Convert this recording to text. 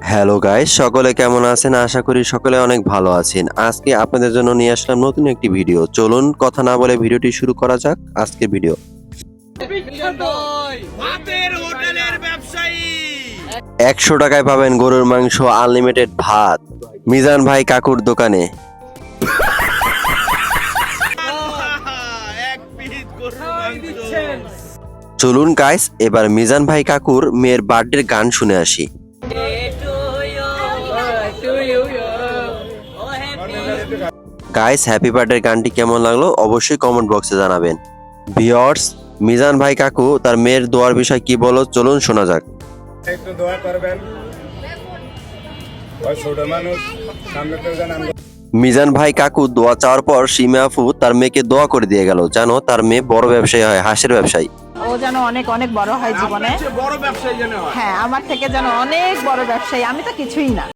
Hello guys, সকলে কেমন আছেন? আশা করি সকলে অনেক ভালো আছেন। আজকে আপনাদের জন্য নিয়ে আসলাম নতুন একটি ভিডিও। চলুন কথা না বলে ভিডিওটি শুরু করা যাক। আজকের ভিডিও 100 টাকায় পাবেন গরুর মাংস, আনলিমিটেড ভাত মিজান ভাই কাকুর দোকানে। চলুন গাইস, এবার মিজান ভাই কাকুর মেয়ের বার্থডের গান শুনে আসি। গাইস, হ্যাপি বার্থডে গানটি কেমন লাগলো অবশ্যই কমেন্ট বক্সে জানাবেন। ভিউয়ার্স, মিজান ভাই কাকু তার মেয়ের দোয়ার বিষয় কি বলো, চলুন শোনা যাক। একটু দোয়া করবেন, ওই ছোট মানুষ সামনে তো জানান। মিজান ভাই কাকু দোয়া চাওয়ার পর সীমা আপু তার মেয়েকে দোয়া করে দিয়ে গেল, জানো তার মেয়ে বড় ব্যবসায়ী হয়, হাঁসের ব্যবসায়ী। ও যেন অনেক অনেক বড় হয় জীবনে। বড় ব্যবসায়ী যেন হয়। হ্যাঁ, আমার থেকে যেন অনেক বড় ব্যবসায়ী, আমি তো কিছুই না।